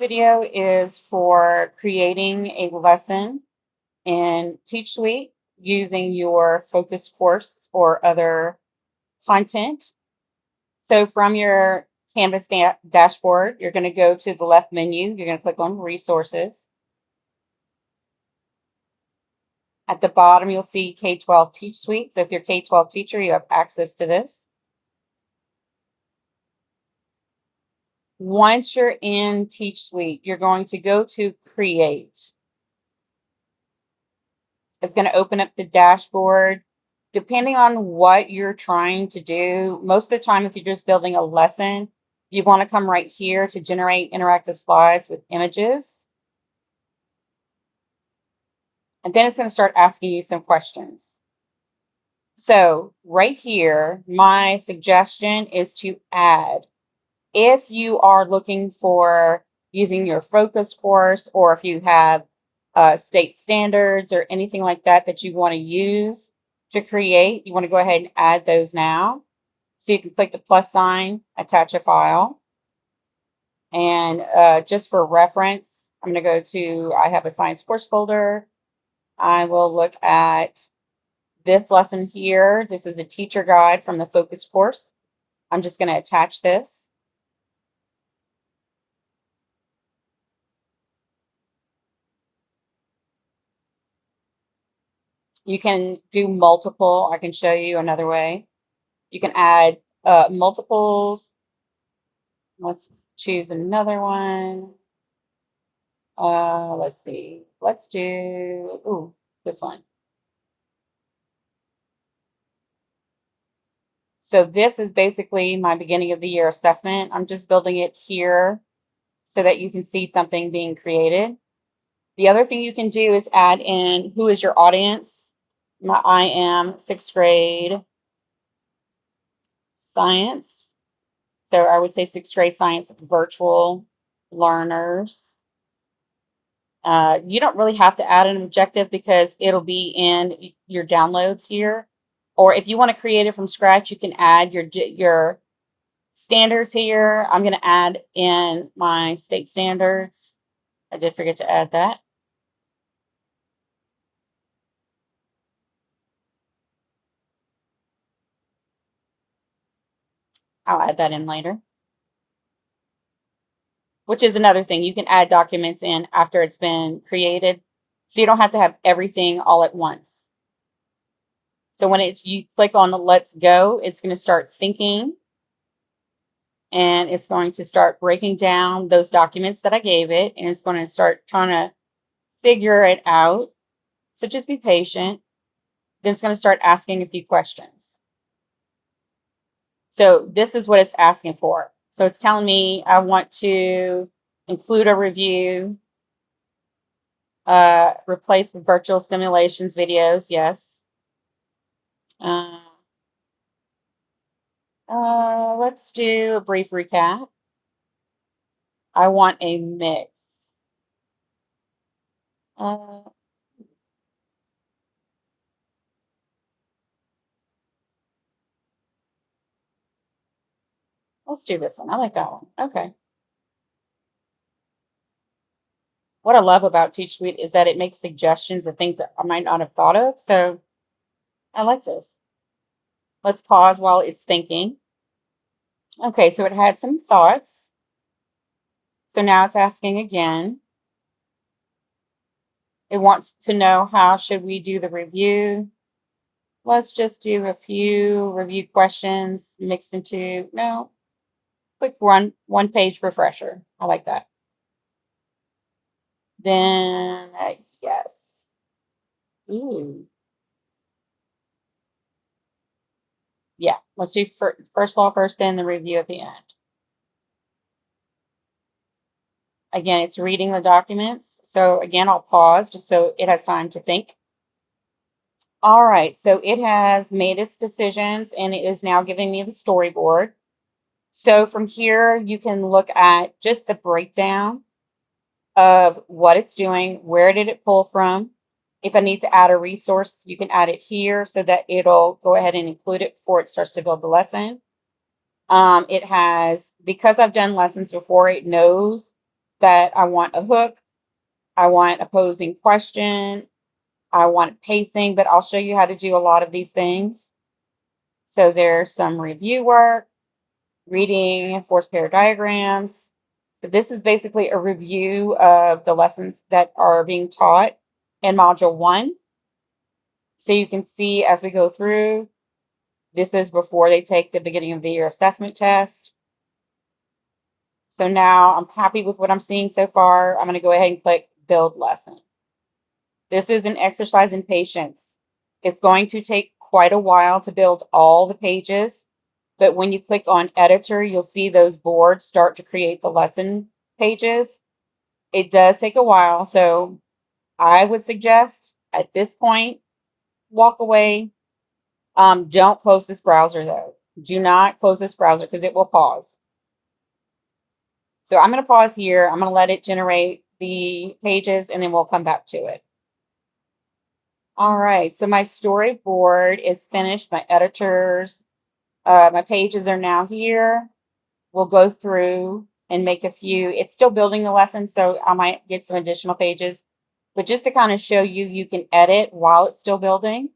video is for creating a lesson in Teachsuite using your focus course or other content. So from your Canvas dashboard, you're going to go to the left menu. You're going to click on Resources. At the bottom, you'll see K12 Teach Suite. So if you're a K12 teacher, you have access to this. Once you're in Teach Suite, you're going to go to Create. It's going to open up the dashboard. Depending on what you're trying to do, most of the time, if you're just building a lesson, you want to come right here to generate interactive slides with images. And then it's going to start asking you some questions. So right here, my suggestion is to add. If you are looking for using your focus course, or if you have state standards or anything like that that you want to use to create, you want to go ahead and add those now. So you can click the plus sign, attach a file. And just for reference, I'm going to go to, I have a science course folder. I will look at this lesson here. This is a teacher guide from the focus course. I'm just going to attach this. You can do multiple. I can show you another way. You can add multiples. Let's choose another one. Let's see. Let's do this one. So this is basically my beginning of the year assessment. I'm just building it here so that you can see something being created. The other thing you can do is add in who is your audience. I am 6th grade science. So I would say 6th grade science virtual learners. You don't really have to add an objective because it'll be in your downloads here. Or if you want to create it from scratch, you can add your standards here. I'm going to add in my state standards. I did forget to add that. I'll add that in later. Which is another thing. You can add documents in after it's been created. So you don't have to have everything all at once. So when you click on the Let's Go, it's going to start thinking. And it's going to start breaking down those documents that I gave it. And it's going to start trying to figure it out. So just be patient. Then it's going to start asking a few questions. So this is what it's asking for. So it's telling me I want to include a review, replace virtual simulations videos. Yes. Let's do a brief recap. I want a mix. Let's do this one. I like that one. Okay. What I love about Teachsuite is that it makes suggestions of things that I might not have thought of. So I like this. Let's pause while it's thinking. Okay, so it had some thoughts. So now it's asking again. It wants to know how should we do the review. Let's just do a few review questions mixed into, no, quick one page refresher. I like that. Then, yes. Ooh. Yeah, let's do first law first, then the review at the end. Again, it's reading the documents. So again, I'll pause just so it has time to think. All right, so it has made its decisions and it is now giving me the storyboard. So from here, you can look at just the breakdown of what it's doing. Where did it pull from? If I need to add a resource, you can add it here so that it'll go ahead and include it before it starts to build the lesson. It has, because I've done lessons before, it knows that I want a hook, I want a posing question, I want pacing, but I'll show you how to do a lot of these things. So there's some review work, reading, forced pair diagrams. So this is basically a review of the lessons that are being taught in Module 1. So you can see as we go through, this is before they take the beginning of the year assessment test. So now I'm happy with what I'm seeing so far. I'm going to go ahead and click Build Lesson. This is an exercise in patience. It's going to take quite a while to build all the pages, but when you click on Editor, you'll see those boards start to create the lesson pages. It does take a while, so I would suggest at this point, walk away. Don't close this browser though. Do not close this browser because it will pause. So I'm going to pause here. I'm going to let it generate the pages and then we'll come back to it. All right, so my storyboard is finished. My editors, my pages are now here. We'll go through and make a few. It's still building the lesson, so I might get some additional pages. But just to kind of show you, you can edit while it's still building.